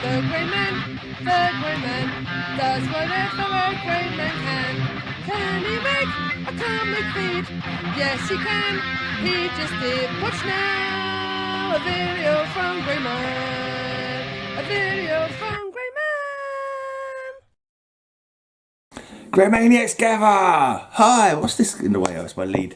The grey man does whatever a grey man can. Can he make a comic feed? Yes, he can. He just did. Watch now. A video from Grey Man. A video from Grey Man. Grey Maniacs gather! Hi, what's this in the way? Oh, it's my lead.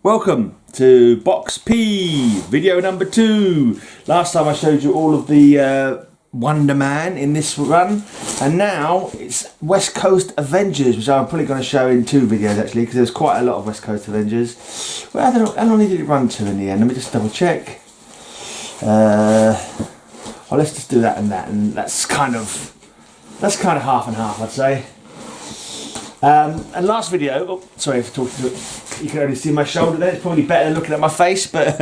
Welcome to Box P, video number 2. Last time I showed you all of the Wonder Man in this run, and now it's West Coast Avengers, which I'm probably going to show in 2 videos actually, because there's quite a lot of West Coast Avengers. Well, how long did it run to in the end? Let me just double check. Well, let's just do that, and that's kind of half and half, I'd say. And last video, oh, sorry for talking to it. You can only see my shoulder there. It's probably better than looking at my face. But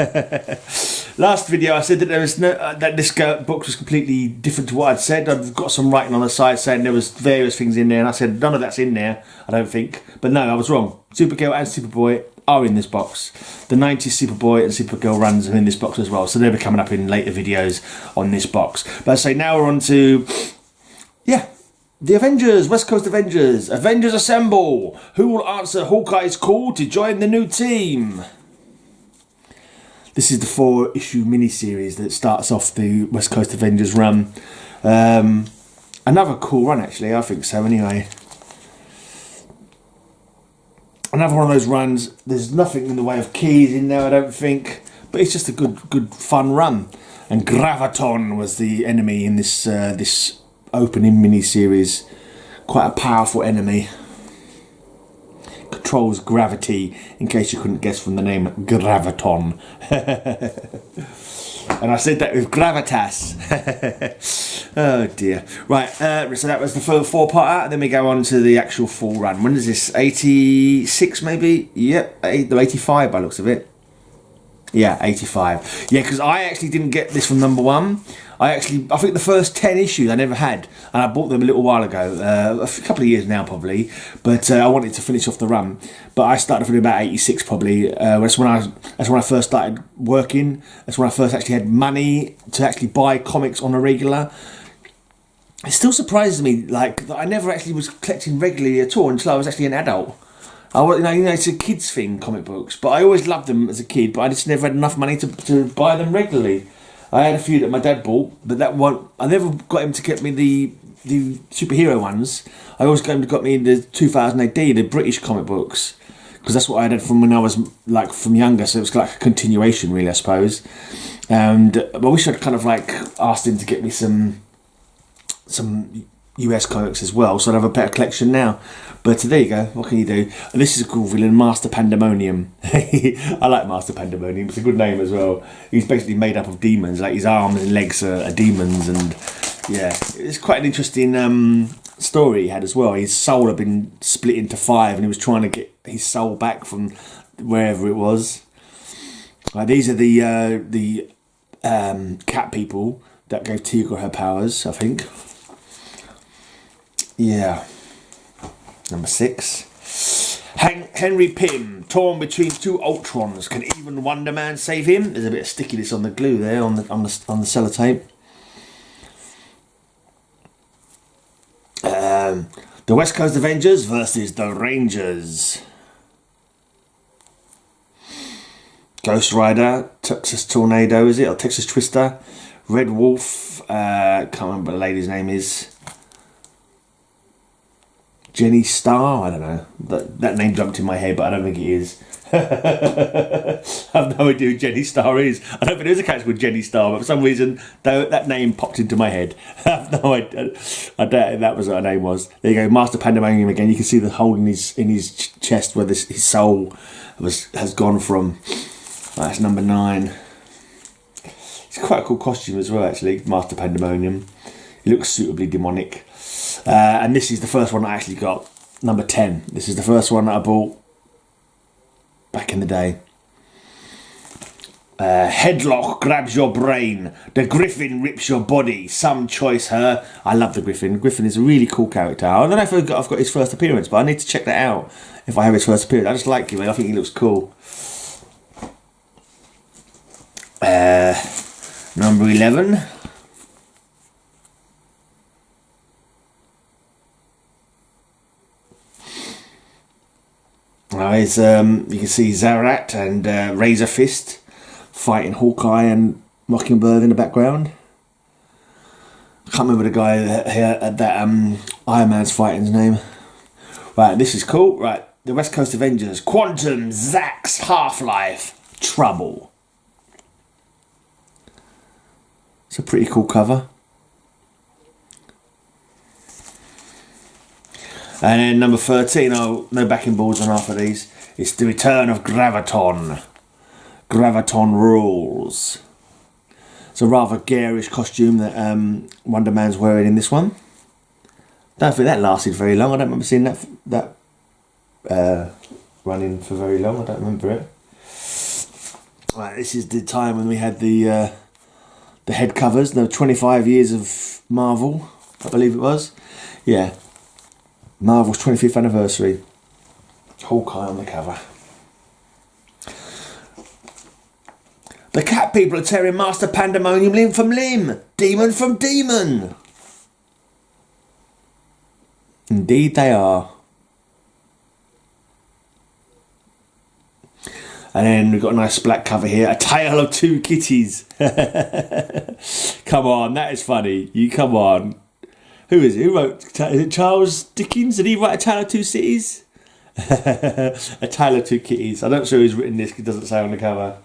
last video, I said that there was that this book was completely different to what I'd said. I've got some writing on the side saying there was various things in there, and I said none of that's in there. I don't think. But no, I was wrong. Supergirl and Superboy are in this box. The 90s Superboy and Supergirl runs are in this box as well. So they'll be coming up in later videos on this box. But I say now we're on to the Avengers, West Coast Avengers. Avengers assemble! Who will answer Hawkeye's call to join the new team? This is the 4-issue miniseries that starts off the West Coast Avengers run. Another cool run, actually. I think so, anyway. Another one of those runs. There's nothing in the way of keys in there, I don't think. But it's just a good fun run. And Graviton was the enemy in this this opening mini-series. Quite a powerful enemy. Controls gravity, in case you couldn't guess from the name Graviton. And I said that with gravitas. Oh dear. Right, so that was the 4-parter, and then we go on to the actual full run. When is this? 86 maybe? Yep, 85 by the looks of it. Yeah, 85. Yeah, because I actually didn't get this from number 1. I think the first 10 issues I never had, and I bought them a little while ago, a couple of years now probably, but I wanted to finish off the run. But I started from about 86 probably. That's when I first started working. That's when I first actually had money to actually buy comics on a regular. It still surprises me, like, that I never actually was collecting regularly at all until I was actually an adult. It's a kids thing, comic books, but I always loved them as a kid, but I just never had enough money to buy them regularly. I had a few that my dad bought, but that one, I never got him to get me the superhero ones. I always got me the 2000 AD, the British comic books, because that's what I had from when I was from younger, so it was like a continuation really, I suppose. And I wish I'd kind of asked him to get me some US comics as well, so I'd have a better collection now. But there you go, what can you do? And this is a cool villain, Master Pandemonium. I like Master Pandemonium, it's a good name as well. He's basically made up of demons, like his arms and legs are demons, and yeah, it's quite an interesting story he had as well. His soul had been split into 5 and he was trying to get his soul back from wherever it was. These are the cat people that gave Tigra her powers, I think. Yeah. Number 6. Henry Pym, torn between 2 Ultrons. Can even Wonder Man save him? There's a bit of stickiness on the glue there, on the sellotape. The West Coast Avengers versus the Rangers. Ghost Rider, Texas Tornado, is it? Or Texas Twister. Red Wolf, can't remember what the lady's name is. Jenny Star? I don't know. That name jumped in my head, but I don't think it is. I have no idea who Jenny Star is. I don't think there's a character called Jenny Star, but for some reason that name popped into my head. I have no idea. I doubt that was what her name was. There you go, Master Pandemonium again. You can see the hole in his chest where his soul has gone from. That's number 9. It's quite a cool costume as well, actually, Master Pandemonium. He looks suitably demonic. And this is the first one I actually got, number 10. This is the first one that I bought back in the day. Headlock grabs your brain. The Griffin rips your body. Some choice her. I love the Griffin. Griffin is a really cool character. I don't know if I've got his first appearance, but I need to check that out if I have his first appearance. I just like him. I think he looks cool. Number 11. There's, you can see Zarat and Razor Fist fighting Hawkeye and Mockingbird in the background. I can't remember the guy that Iron Man's fighting's name. Right, this is cool. Right, the West Coast Avengers, Quantum, Zax, Half-Life, Trouble. It's a pretty cool cover. And then number 13, oh, no backing boards on half of these. It's the return of Graviton. Graviton rules. It's a rather garish costume that Wonder Man's wearing in this one. Don't think that lasted very long. I don't remember seeing that running for very long. I don't remember it. Right, this is the time when we had the head covers. The 25 years of Marvel, I believe it was. Yeah. Marvel's 25th anniversary. Hawkeye on the cover. The cat people are tearing Master Pandemonium limb from limb. Demon from demon. Indeed they are. And then we've got a nice black cover here. A Tale of Two Kitties. Come on, that is funny. You come on. Who is it? Who wrote? Is it Charles Dickens? Did he write A Tale of Two Cities? A Tale of Two Kitties. I'm not sure who's written this. It doesn't say on the cover.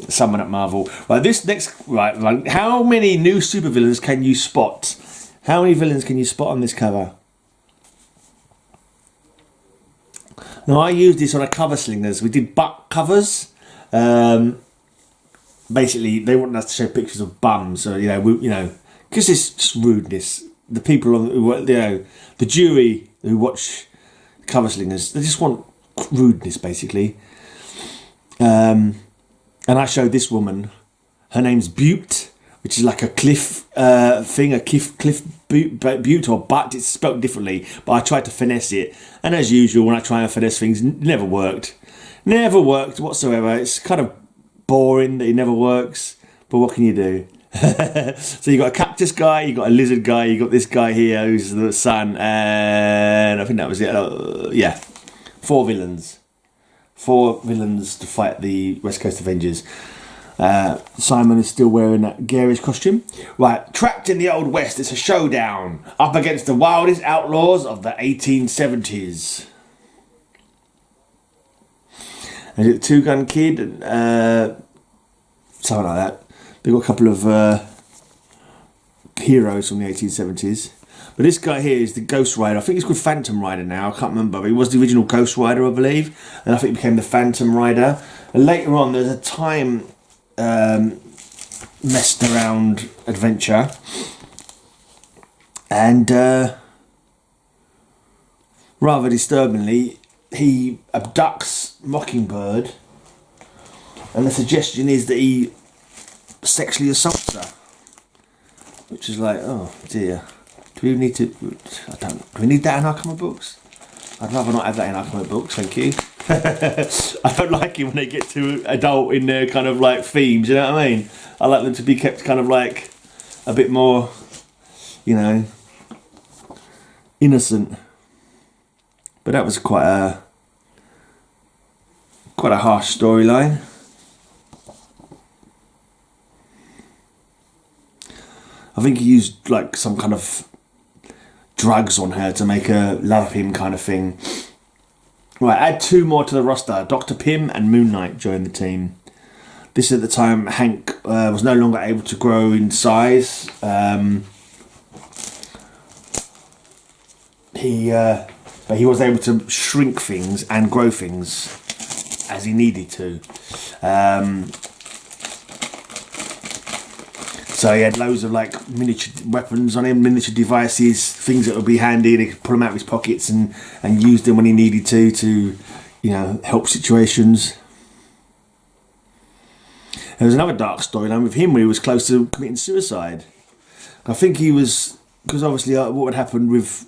Someone at Marvel. Right, this next. Right. How many new supervillains can you spot? How many villains can you spot on this cover? Now I used this on a cover slingers. We did butt covers. Basically, they wanted us to show pictures of bums. So because it's just rudeness. The people the jury who watch cover slingers, they just want rudeness, basically. And I showed this woman. Her name's Butte, which is like a cliff thing, a cliff butte or butt. It's spelled differently, but I tried to finesse it. And as usual, when I try and finesse things, it never worked. Never worked whatsoever. It's kind of boring that it never works, but what can you do? So you got a cactus guy, you got a lizard guy, you got this guy here who's the sun, and I think that was it. Yeah, 4 villains. 4 villains to fight the West Coast Avengers. Simon is still wearing that garish costume. Right, trapped in the Old West, it's a showdown up against the wildest outlaws of the 1870s. Is it Two Gun Kid? Something like that. They've got a couple of heroes from the 1870s. But this guy here is the Ghost Rider. I think he's called Phantom Rider now. I can't remember. But he was the original Ghost Rider, I believe. And I think he became the Phantom Rider. And later on, there's a time messed around adventure. And rather disturbingly, he abducts Mockingbird. And the suggestion is that he sexually assaults her. Which is like, oh dear. Do we need to? Do we need that in our comic books? I'd rather not have that in our comic books, thank you. I don't like it when they get too adult in their kind of like themes, you know what I mean? I like them to be kept kind of like a bit more, innocent. But that was quite a harsh storyline. I think he used like some kind of drugs on her to make her love him kind of thing. Right, add 2 more to the roster. Dr. Pym and Moon Knight joined the team. This is at the time Hank was no longer able to grow in size. But he was able to shrink things and grow things as he needed to. So he had loads of like miniature weapons on him, miniature devices, things that would be handy, and he could pull them out of his pockets and use them when he needed to help situations. There was another dark storyline with him where he was close to committing suicide. I think he was, because obviously what would happen with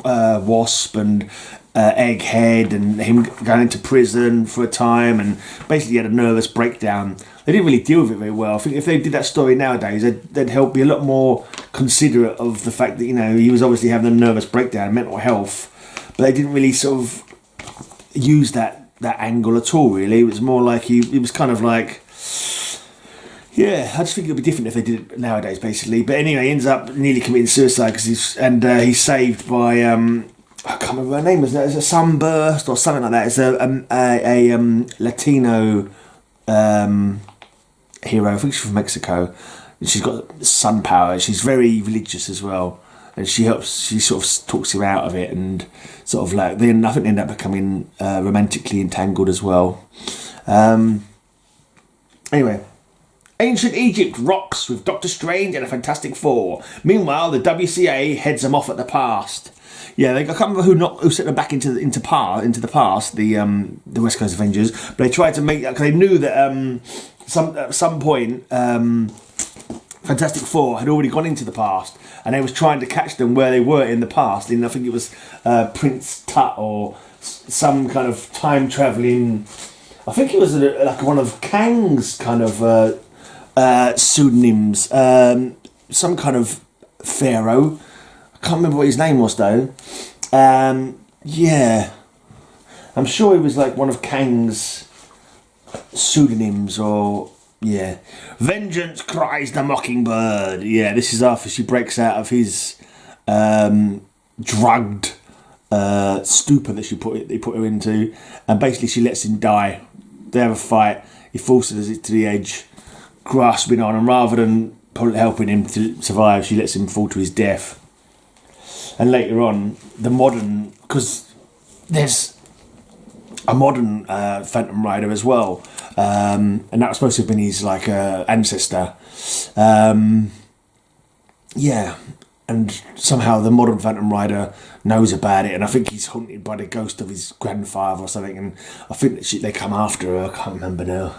Wasp and Egghead and him going into prison for a time, and basically he had a nervous breakdown. They didn't really deal with it very well. I think if they did that story nowadays, they'd help be a lot more considerate of the fact that he was obviously having a nervous breakdown, mental health, but they didn't really sort of use that angle at all. Really, it was more like he was kind of like. Yeah, I just think it would be different if they did it nowadays, basically. But anyway, he ends up nearly committing suicide because he's saved by I can't remember her name. It's a Sunburst or something like that. It's a Latino hero. I think she's from Mexico. She's got sun power. She's very religious as well, and she sort of talks him out of it, and sort of like then I think they end up becoming romantically entangled as well. Anyway. Ancient Egypt rocks with Doctor Strange and a Fantastic Four. Meanwhile, the WCA heads them off at the past. Yeah, I can't remember who sent them back into the past. The West Coast Avengers, but they tried to make because they knew that at some point Fantastic Four had already gone into the past, and they was trying to catch them where they were in the past. And I think it was Prince Tut or some kind of time traveling. I think it was like one of Kang's kind of. Pseudonyms, some kind of pharaoh. I can't remember what his name was though. Yeah, I'm sure it was like one of Kang's pseudonyms, or yeah. Vengeance cries the mockingbird. Yeah, this is after she breaks out of his drugged stupor that they put her into, and basically she lets him die. They have a fight. He forces it to the edge. Grasping on, and rather than helping him to survive, she lets him fall to his death. And later on, because there's a modern Phantom Rider as well, and that was supposed to have been his like ancestor. Yeah, and somehow the modern Phantom Rider knows about it, and I think he's haunted by the ghost of his grandfather or something. And I think that they come after her. I can't remember now.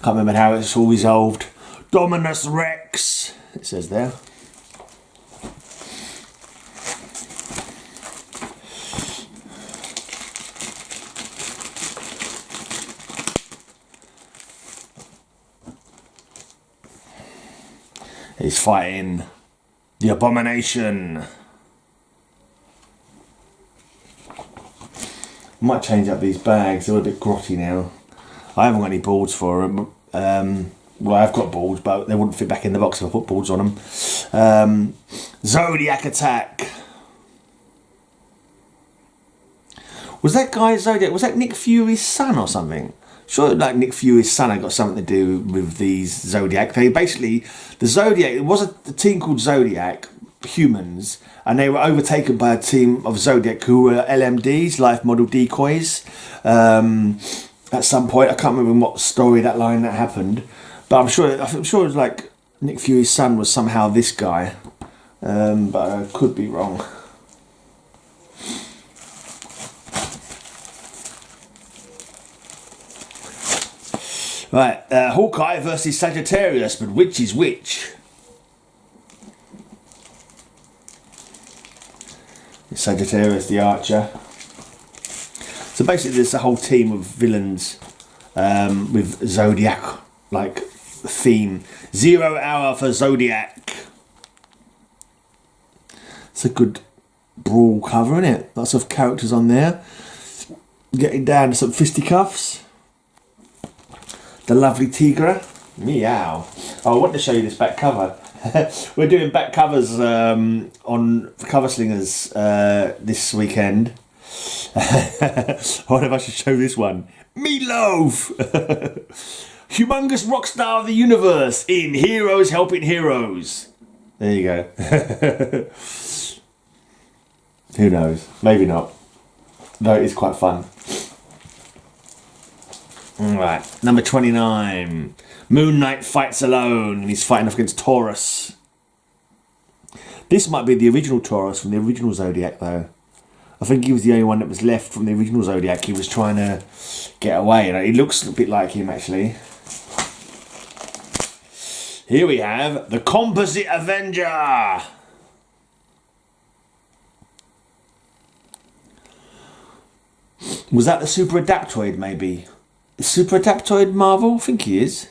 Can't remember how it's all resolved. Dominus Rex, it says there. He's fighting the Abomination. Might change up these bags, they're a bit grotty now. I haven't got any boards for them. Well, I've got boards, but they wouldn't fit back in the box if I put boards on them. Zodiac Attack. Was that guy Zodiac? Was that Nick Fury's son or something? Sure, like Nick Fury's son had got something to do with these Zodiac. They basically, the Zodiac, it was a team called Zodiac, humans, and they were overtaken by a team of Zodiac who were LMDs, life model decoys. At some point, I can't remember in what story that happened, but I'm sure it was like Nick Fury's son was somehow this guy, but I could be wrong. Right, Hawkeye versus Sagittarius, but which is which? Sagittarius the Archer. So basically there's a whole team of villains with Zodiac like theme. 0 hour for Zodiac. It's a good brawl cover, isn't it? Lots of characters on there. Getting down to some fisticuffs. The lovely Tigra. Meow. Oh, I want to show you this back cover. We're doing back covers on Cover Slingers this weekend. I wonder if I should show this one. Meatloaf! Humongous rock star of the universe in Heroes Helping Heroes. There you go. Who knows? Maybe not. Though it is quite fun. Alright, number 29. Moon Knight fights alone and he's fighting off against Taurus. This might be the original Taurus from the original Zodiac though. I think he was the only one that was left from the original Zodiac. He was trying to get away. You know, he looks a bit like him actually. Here we have the Composite Avenger. Was that the Super Adaptoid maybe? Super Adaptoid Marvel? I think he is.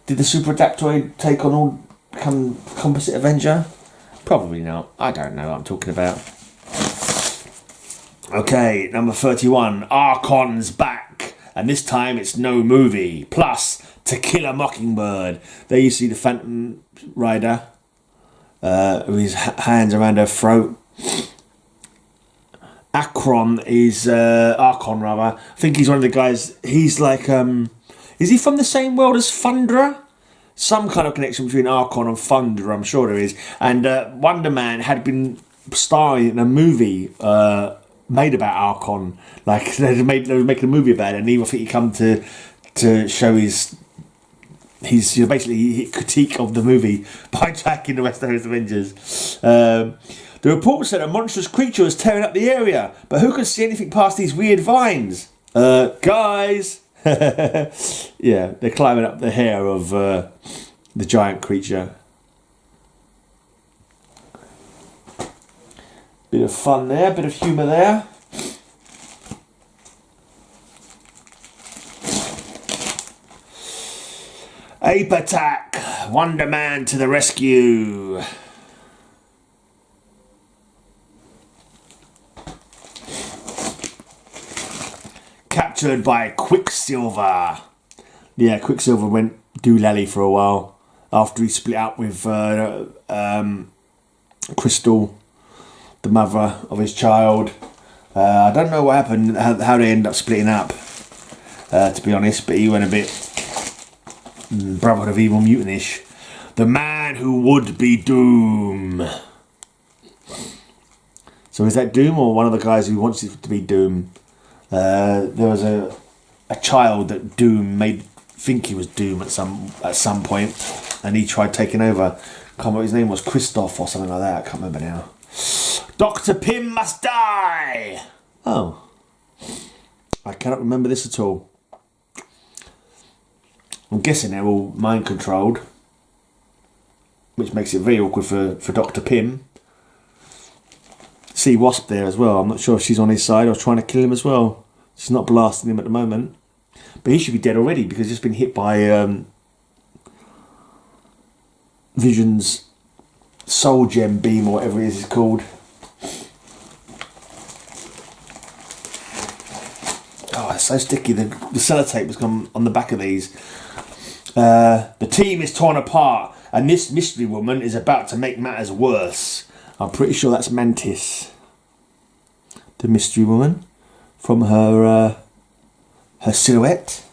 Did the Super Adaptoid take on all Composite Avenger? Probably not. I don't know what I'm talking about. Okay, number 31. Archon's back. And this time it's no movie. Plus, To Kill a Mockingbird. There you see the Phantom Rider. With his hands around her throat. Archon rather. I think he's one of the guys. He's like, is he from the same world as Thunderer? Some kind of connection between Archon and Thunderer, I'm sure there is. And Wonder Man had been starring in a movie made about Archon. Like they were making a movie about it, and I think he come to show his basically critique of the movie by attacking the West Coast Avengers. The report said a monstrous creature was tearing up the area, but who could see anything past these weird vines? Guys! Yeah, they're climbing up the hair of the giant creature. Bit of fun there, bit of humour there. Ape attack! Wonder Man to the rescue! Captured by Quicksilver. Yeah, Quicksilver went doolally for a while after he split up with Crystal, the mother of his child. I don't know what happened, how they ended up splitting up, to be honest, but he went a bit Brotherhood of Evil Mutanish. The man who would be Doom. So is that Doom or one of the guys who wants it to be Doom? There was a child that Doom made think he was Doom at some point, and he tried taking over. Can't remember what his name was, Christoph or something like that. I can't remember now. Dr. Pym must die. Oh, I cannot remember this at all. I'm guessing they're all mind controlled, which makes it very awkward for Dr. Pym. See Wasp there as well. I'm not sure if she's on his side or trying to kill him as well. She's not blasting him at the moment. But he should be dead already because he's been hit by Vision's soul gem beam or whatever it is it's called. Oh, it's so sticky. The sellotape has gone on the back of these. The team is torn apart and this mystery woman is about to make matters worse. I'm pretty sure that's Mantis, the mystery woman, from her silhouette.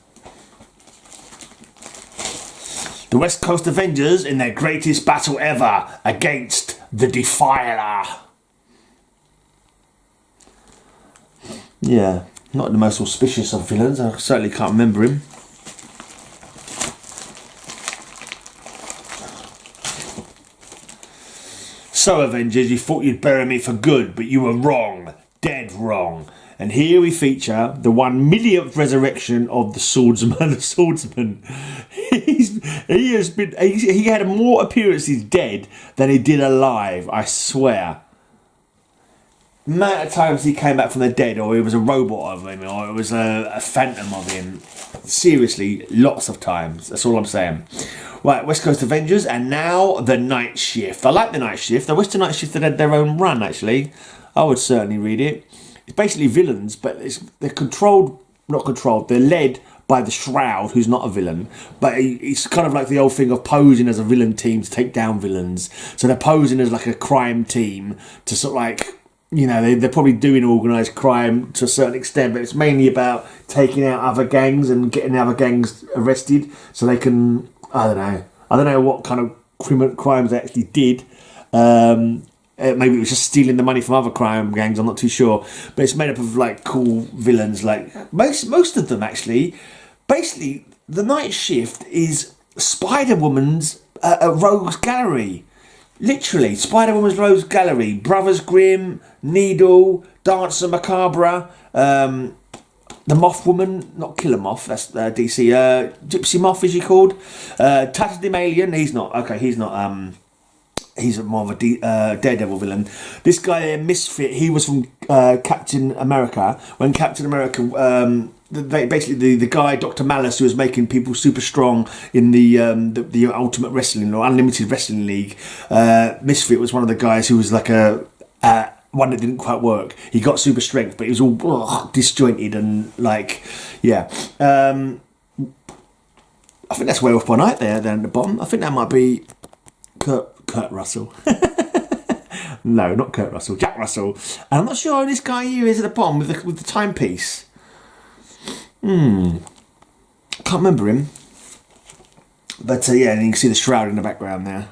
The West Coast Avengers in their greatest battle ever against the Defiler. Yeah, not the most auspicious of villains. I certainly can't remember him. So Avengers, you thought you'd bury me for good, but you were wrong. Dead wrong. And here we feature the 1 millionth resurrection of the Swordsman. The Swordsman. He had more appearances dead than he did alive, I swear. The amount of times he came back from the dead, or it was a robot of him, or it was a phantom of him. Seriously, lots of times. That's all I'm saying. Right, West Coast Avengers, and now the Night Shift. I like the Night Shift. I wish the Night Shift had their own run, actually. I would certainly read it. It's basically villains, but they're not controlled, they're led by the Shroud, who's not a villain. But it's kind of like the old thing of posing as a villain team to take down villains. So they're posing as like a crime team to sort of like, you know, they're probably doing organised crime to a certain extent, but it's mainly about taking out other gangs and getting other gangs arrested so they can, I don't know what kind of crimes they actually did. Maybe it was just stealing the money from other crime gangs, I'm not too sure. But it's made up of like cool villains, like most of them actually. Basically, the Night Shift is Spider-Woman's rogues gallery. Literally, Spider-Woman's rogues gallery. Brothers Grimm, Needle, Dancer Macabre, the Moth Woman, not Killer Moth, that's DC. Gypsy Moth, is she called? Tatterdem Alien, he's not. He's more of a Daredevil villain. This guy, Misfit, he was from Captain America. When Captain America, basically the guy, Dr. Malice, who was making people super strong in the Ultimate Wrestling or Unlimited Wrestling League. Misfit was one of the guys who was like a one that didn't quite work. He got super strength, but he was all disjointed and like, yeah. I think that's Werewolf by Night there down at the bottom. I think that might be Kurt Russell. No, not Kurt Russell, Jack Russell. And I'm not sure who this guy here is at the bottom with the timepiece. Can't remember him. But yeah, and you can see the shroud in the background there.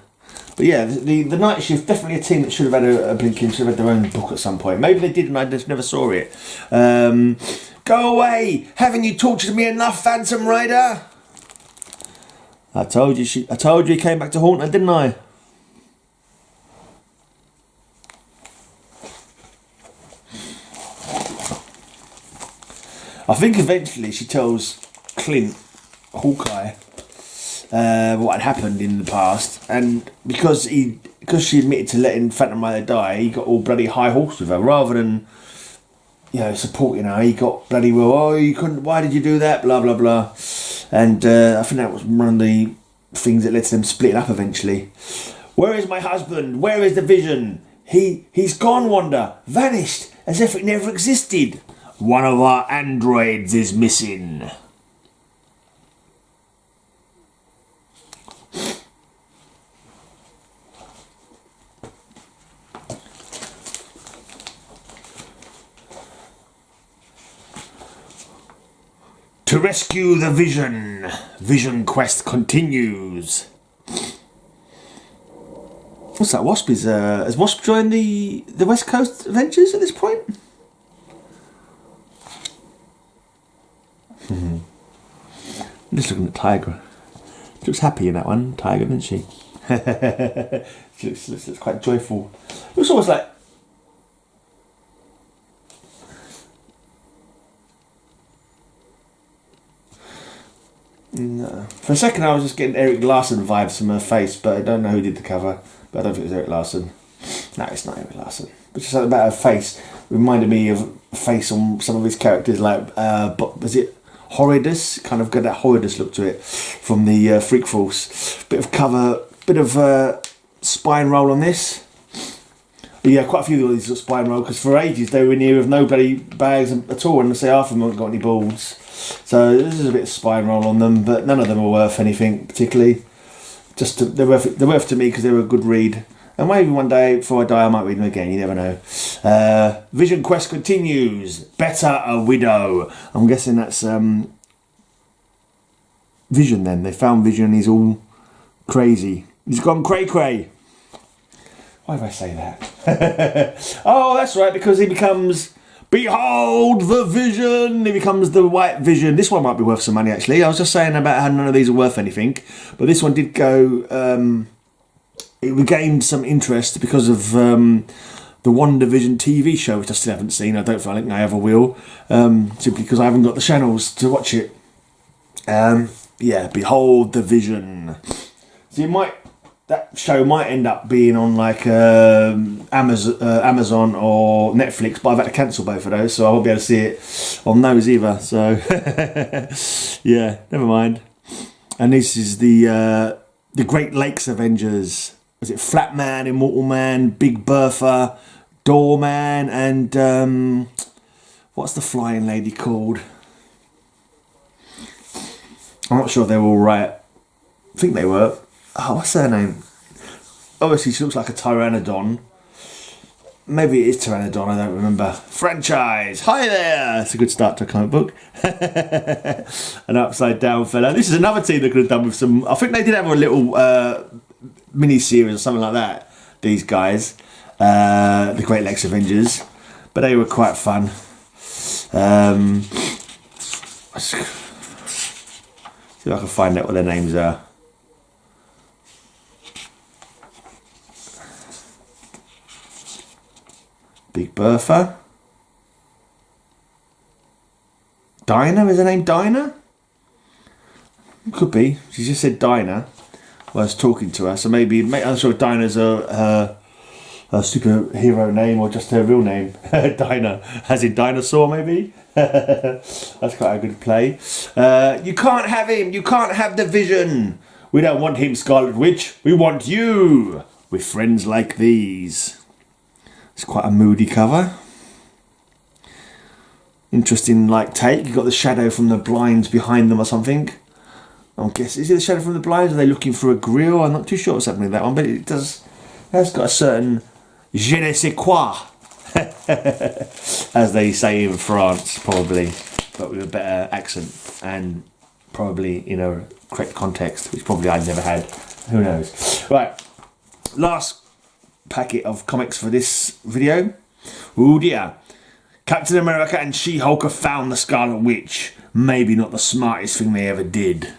But yeah, the Night Shift, definitely a team that should have had a blinking, should have had their own book at some point. Maybe they did and I just never saw it. Go away! Haven't you tortured me enough, Phantom Rider? I told you he came back to haunt her, didn't I? I think eventually she tells Clint, Hawkeye, what had happened in the past, and because she admitted to letting Phantom Rider die, he got all bloody high horse with her rather than, supporting her. He got bloody you couldn't. Why did you do that? Blah blah blah. And I think that was one of the things that led to them splitting up eventually. Where is my husband? Where is the Vision? He's gone, Wanda, vanished as if it never existed. One of our androids is missing. To rescue the Vision. Vision quest continues. What's that? Wasp is has Wasp joined the West Coast Avengers at this point? I'm just looking at Tiger. She looks happy in that one, Tiger, doesn't she? She looks quite joyful. It was almost like. No. For a second, I was just getting Eric Larson vibes from her face, but I don't know who did the cover. But I don't think it was Eric Larson. No, it's not Eric Larson. But just something about her face reminded me of a face on some of his characters, like was it Horridus? Kind of got that Horridus look to it from the Freak Force. Bit of cover, bit of spine roll on this. Yeah, quite a few of these got spine roll because for ages they were in here with no bloody bags at all, and they say half of them haven't got any balls. So this is a bit of spine roll on them, but none of them are worth anything particularly. They're worth to me because they were a good read. And maybe one day before I die I might read them again, you never know. Vision quest continues. Better a widow. I'm guessing that's Vision then. They found Vision, he's all crazy. He's gone cray-cray. Why did I say that? Oh, that's right, because he becomes... Behold the Vision! He becomes the White Vision. This one might be worth some money, actually. I was just saying about how none of these are worth anything. But this one did go... it regained some interest because of the WandaVision TV show, which I still haven't seen. I don't think I ever will. Simply because I haven't got the channels to watch it. Yeah, Behold the Vision. So that show might end up being on like Amazon or Netflix, but I've had to cancel both of those, so I won't be able to see it on those either. So yeah, never mind. And this is the Great Lakes Avengers. Was it Flatman, Immortal Man, Big Bertha, Doorman, and what's the flying lady called? I'm not sure they're all right. I think they were. Oh, what's her name? Obviously, she looks like a Pteranodon. Maybe it is Pteranodon, I don't remember. Franchise! Hi there! It's a good start to a comic book. An upside down fella. This is another team that could have done with some... I think they did have a little mini-series or something like that, these guys. The Great Lakes Avengers. But they were quite fun. See if I can find out what their names are. Big Bertha. Dinah, is her name Dinah? Could be. She just said Dinah while I was talking to her, so maybe I'm sure Dinah's her superhero name or just her real name. Dinah, as in dinosaur, maybe. That's quite a good play. You can't have him. You can't have the Vision. We don't want him, Scarlet Witch. We want you. With friends like these. It's quite a moody cover. Interesting, like, take. You've got the shadow from the blinds behind them or something. I guess, is it the shadow from the blinds? Are they looking for a grill? I'm not too sure what's happening with that one, but it has got a certain je ne sais quoi, as they say in France, probably, but with a better accent and probably in a correct context, which probably I've never had. Who knows? Right, last packet of comics for this video. Oh dear. Captain America and She-Hulk have found the Scarlet Witch. Maybe not the smartest thing they ever did.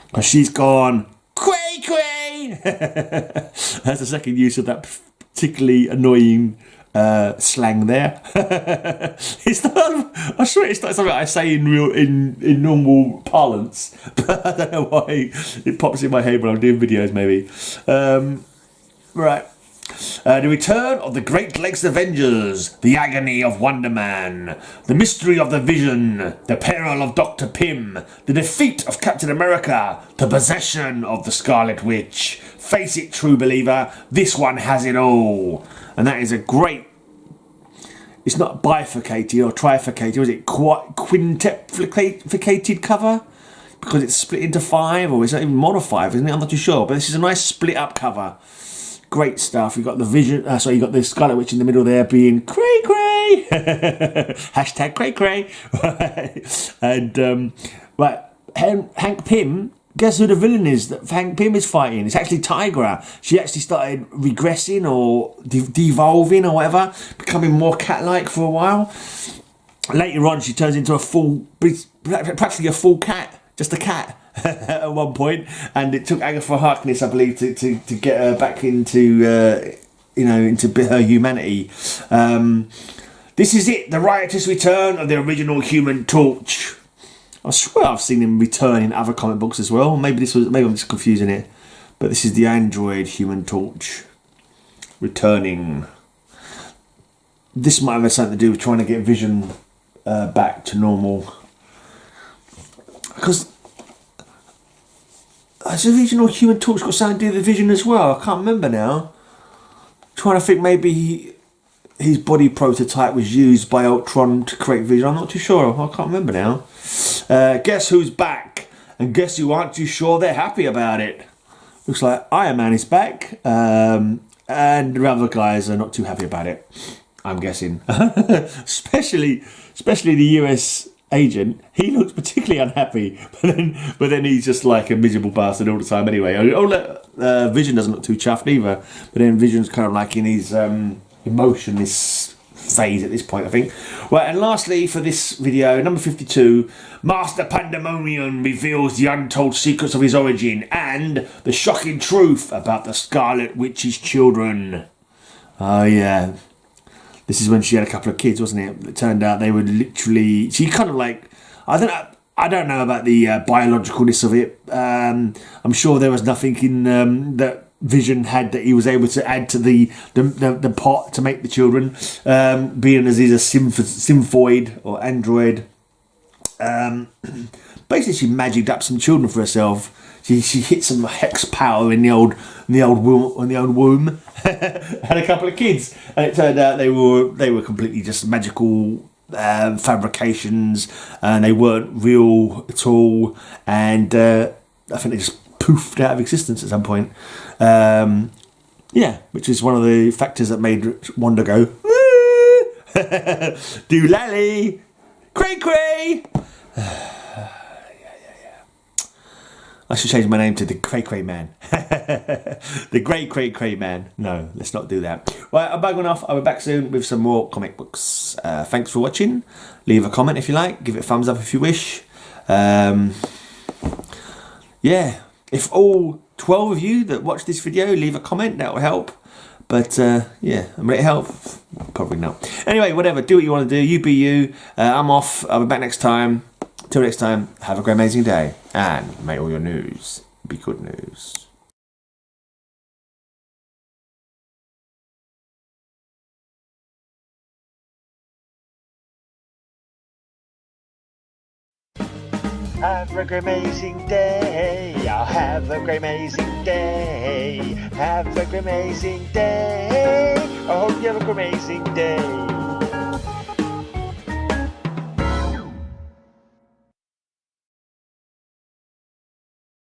Because she's gone cray-cray. That's the second use of that particularly annoying slang there. It's not, I swear it's not something I say in normal parlance, but I don't know why it pops in my head when I'm doing videos, maybe. Right. The return of the Great Lakes Avengers, the agony of Wonder Man, the mystery of the Vision, the peril of Dr. Pym, the defeat of Captain America, the possession of the Scarlet Witch. Face it, true believer, this one has it all. And that is a great, it's not bifurcated or trifurcated, was it quintuplicated cover? Because it's split into 5, or it's not even more than 5, isn't it? I'm not too sure, but this is a nice split up cover. Great stuff. You've got the Vision. You got the Scarlet Witch in the middle there, being cray cray. Hashtag cray cray. And right, Hank Pym. Guess who the villain is that Hank Pym is fighting? It's actually Tigra. She actually started regressing or devolving or whatever, becoming more cat-like for a while. Later on, she turns into practically a full cat, just a cat. At one point, and it took Agatha Harkness, I believe, to get her back into into her humanity. This is it, the riotous return of the original Human Torch. I swear I've seen him return in other comic books as well. Maybe I'm just confusing it, but this is the android Human Torch returning. This might have something to do with trying to get Vision back to normal, because has the original Human Torch got something to do with the Vision as well? I can't remember now. I'm trying to think, maybe his body prototype was used by Ultron to create Vision. I'm not too sure. I can't remember now. Guess who's back? And guess who aren't too sure they're happy about it? Looks like Iron Man is back. And the other guys are not too happy about it, I'm guessing. especially the US agent. He looks particularly unhappy, but then he's just like a miserable bastard all the time anyway. Vision doesn't look too chuffed either, but then Vision's kind of like in his emotionless phase at this point, I think. Right, and lastly for this video, number 52, Master Pandemonium reveals the untold secrets of his origin and the shocking truth about the Scarlet Witch's children. Oh yeah. This is when she had a couple of kids, wasn't it? It turned out they were literally... She kind of like... I don't know about the biologicalness of it. I'm sure there was nothing in that Vision had that he was able to add to the pot to make the children. Being as he's a symphoid or android. Basically, she magicked up some children for herself. She hit some hex power in the old womb. Had a couple of kids, and it turned out they were completely just magical fabrications, and they weren't real at all. And I think they just poofed out of existence at some point. Which is one of the factors that made Wanda go doolally, cray cray. I should change my name to the Cray Cray Man. The Great Cray Cray Man. No, let's not do that. Right, I'm bagging off. I'll be back soon with some more comic books. Thanks for watching. Leave a comment if you like. Give it a thumbs up if you wish. If all 12 of you that watch this video leave a comment, that will help. But will it help? Probably not. Anyway, whatever. Do what you want to do. You be you. I'm off. I'll be back next time. Till next time, have a great amazing day, and may all your news be good news. Have a great amazing day. I'll have a great amazing day. Have a great amazing day. I hope you have a great amazing day.